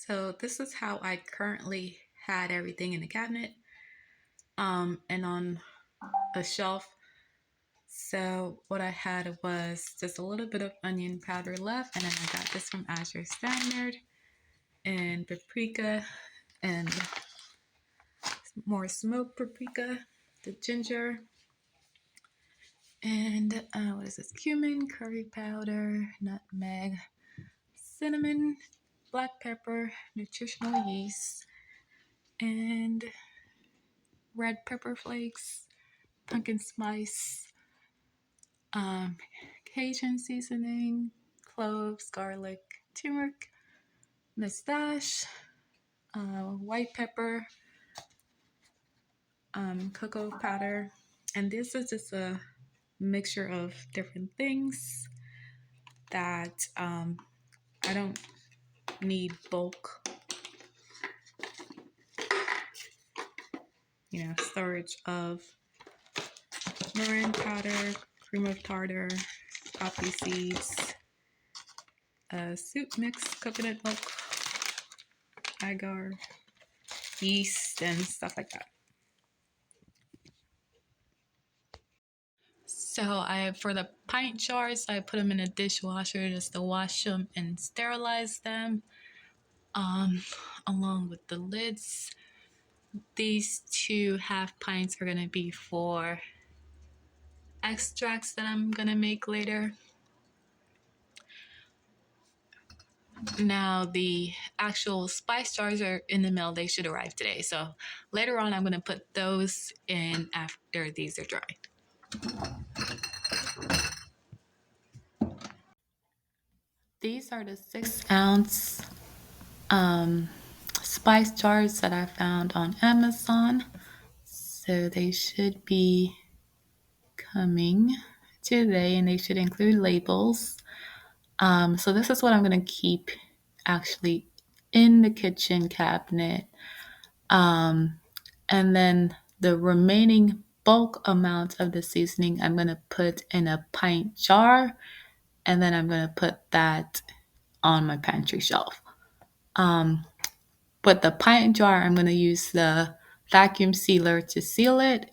So this is how I currently had everything in the cabinet and on a shelf. So what I had was just a little bit of onion powder left, and then I got this from Azure Standard and paprika and more smoked paprika, the ginger, and what is this? Cumin, curry powder, nutmeg, cinnamon, black pepper, nutritional yeast, and red pepper flakes, pumpkin spice, um, Cajun seasoning, cloves, garlic, turmeric, mustache, white pepper, cocoa powder. And this is just a mixture of different things that I don't need bulk, storage of meringue powder, cream of tartar, poppy seeds, soup mix, coconut milk, agar, yeast, and stuff like that. So for the pint jars, I put them in a dishwasher just to wash them and sterilize them, um, along with the lids. These 2.5 pints are gonna be for extracts that I'm gonna make later. Now the actual spice jars are in the mail. They should arrive today. So later on, I'm gonna put those in after these are dried. These are the 6-ounce spice jars that I found on Amazon. So they should be coming today and they should include labels. So this is what I'm going to keep actually in the kitchen cabinet. And then the remaining bulk amount of the seasoning I'm going to put in a pint jar, and then I'm going to put that on my pantry shelf. But the pint jar, I'm going to use the vacuum sealer to seal it,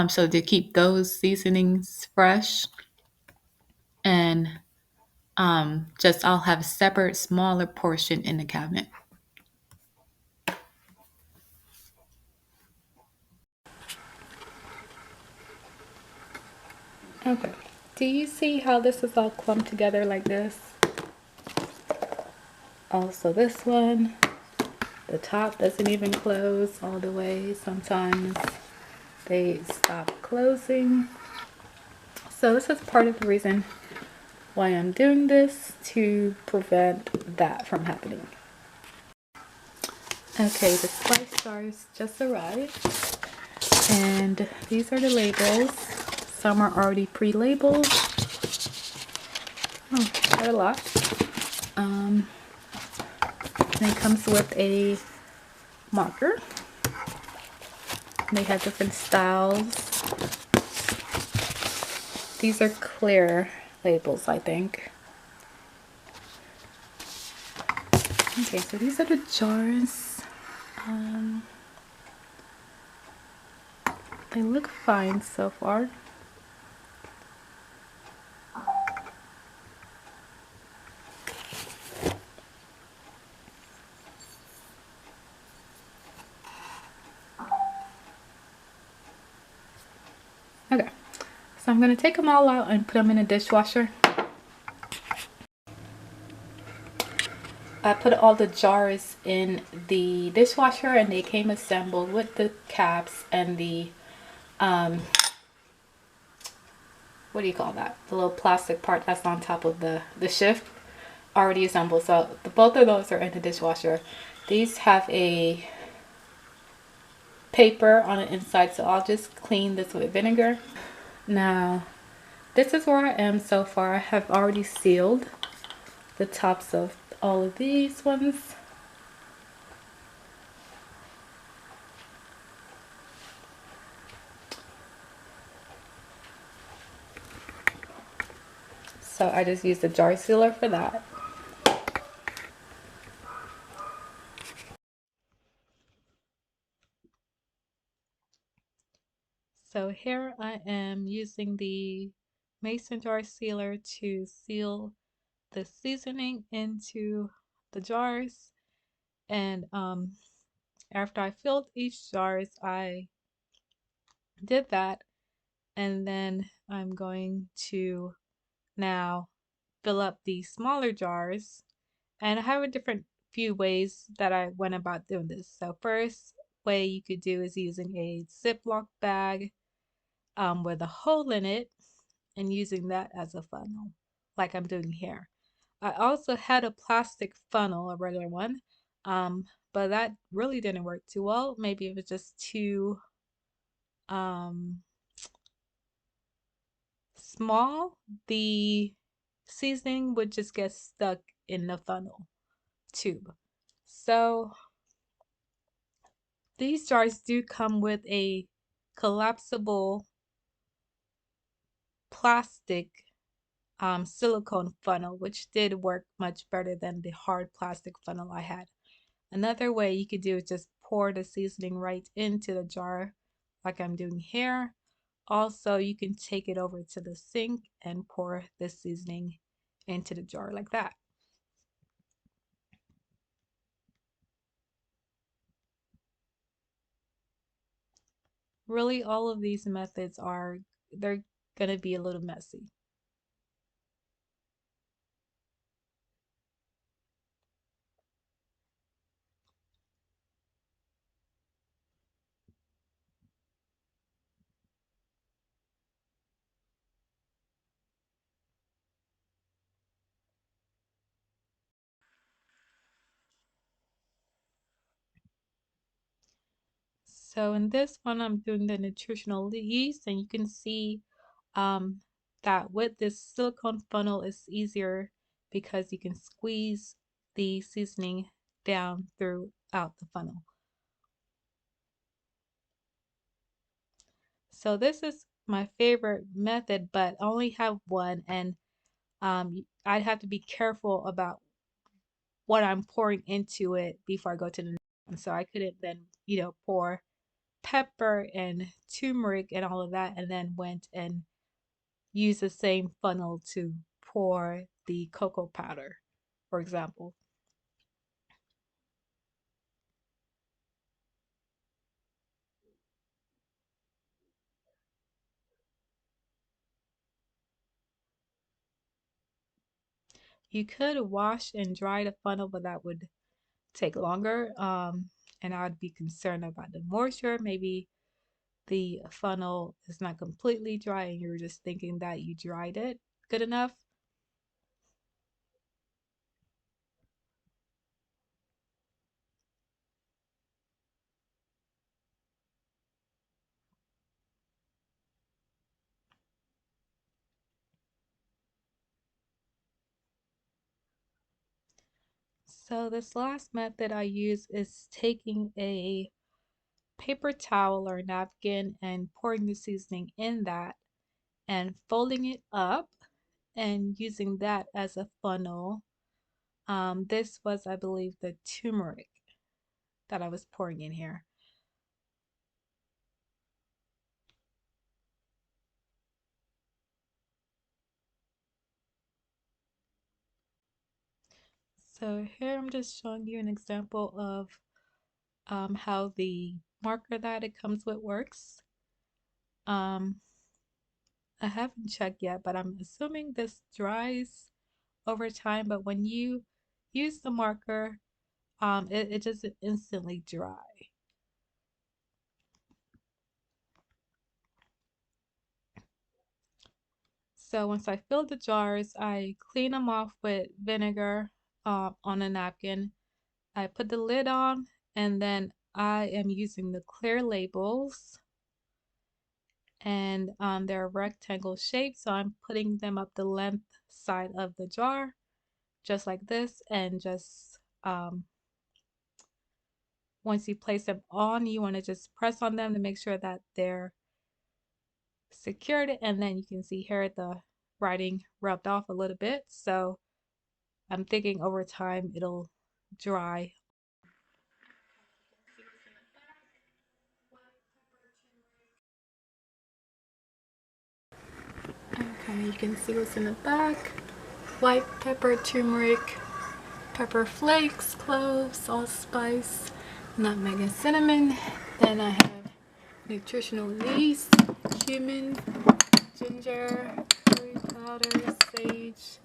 so to keep those seasonings fresh. And just I'll have a separate, smaller portion in the cabinet. Okay. Do you see how this is all clumped together like this? Also, this one, the top doesn't even close all the way. Sometimes they stop closing. So this is part of the reason why I'm doing this, to prevent that from happening. Okay, the spice jars just arrived, and these are the labels. Some are already pre-labeled. Oh, quite a lot. And it comes with a marker. They have different styles. These are clear labels, I think. Okay, so these are the jars. They look fine so far. Okay, so I'm going to take them all out and put them in a dishwasher. I put all the jars in the dishwasher and they came assembled with the caps and the, what do you call that? The little plastic part that's on top of the shift already assembled. So both of those are in the dishwasher. These have a paper on the inside, so I'll just clean this with vinegar. Now, this is where I am so far. I have already sealed the tops of all of these ones. So I just used a jar sealer for that. So here I am using the mason jar sealer to seal the seasoning into the jars. And after I filled each jars, I did that. And then I'm going to now fill up the smaller jars. And I have a different few ways that I went about doing this. So first way you could do is using a Ziploc bag with a hole in it and using that as a funnel, like I'm doing here. I also had a plastic funnel, a regular one, but that really didn't work too well. Maybe it was just too um, small. The seasoning would just get stuck in the funnel tube. So these jars do come with a collapsible plastic silicone funnel, which did work much better than the hard plastic funnel I had. Another way you could do is just pour the seasoning right into the jar, like I'm doing here. Also, you can take it over to the sink and pour the seasoning into the jar like that. Really, all of these methods they're gonna be a little messy. So in this one, I'm doing the nutritional yeast, and you can see um, that with this silicone funnel, it's easier because you can squeeze the seasoning down throughout the funnel. So this is my favorite method, but I only have one, and I'd have to be careful about what I'm pouring into it before I go to the next one. So I couldn't then, pour pepper and turmeric and all of that, and then went and use the same funnel to pour the cocoa powder, for example. You could wash and dry the funnel, but that would take longer. And I would be concerned about the moisture. Maybe the funnel is not completely dry and you're just thinking that you dried it good enough. So this last method I use is taking a paper towel or napkin and pouring the seasoning in that and folding it up and using that as a funnel. This was, I believe, the turmeric that I was pouring in here. So here I'm just showing you an example of how the marker that it comes with works. Um, I haven't checked yet, but I'm assuming this dries over time. But when you use the marker, it doesn't instantly dry. So once I fill the jars, I clean them off with vinegar on a napkin. I put the lid on, and then I am using the clear labels, and they're rectangle shaped, so I'm putting them up the length side of the jar, just like this, and just once you place them on, you want to just press on them to make sure that they're secured, and then you can see here the writing rubbed off a little bit, so I'm thinking over time it'll dry. And you can see what's in the back. White pepper, turmeric, pepper flakes, cloves, allspice, nutmeg and cinnamon. Then I have nutritional yeast, cumin, ginger, curry powder, sage,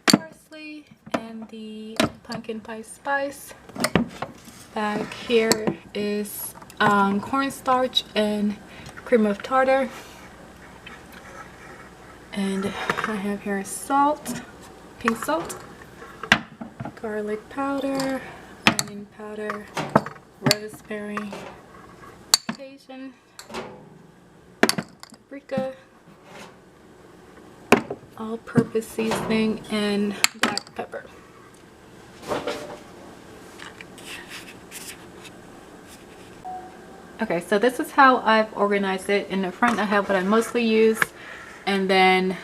parsley, and the pumpkin pie spice. Back here is cornstarch and cream of tartar. And I have here salt, pink salt, garlic powder, onion powder, rosemary, Cajun, paprika, all-purpose seasoning, and black pepper. Okay, so this is how I've organized it. In the front I have what I mostly use, and then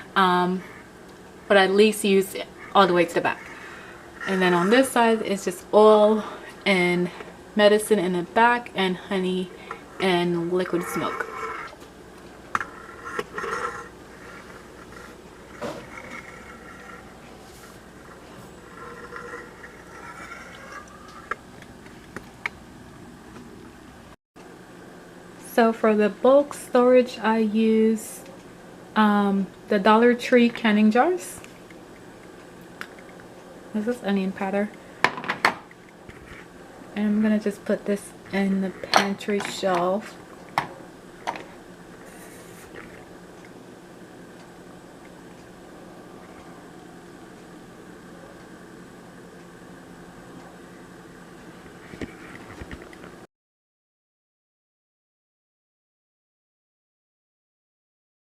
what I least use all the way to the back. And then on this side is just oil and medicine in the back, and honey and liquid smoke. So for the bulk storage, I use the Dollar Tree canning jars. This is onion powder. And I'm gonna just put this in the pantry shelf.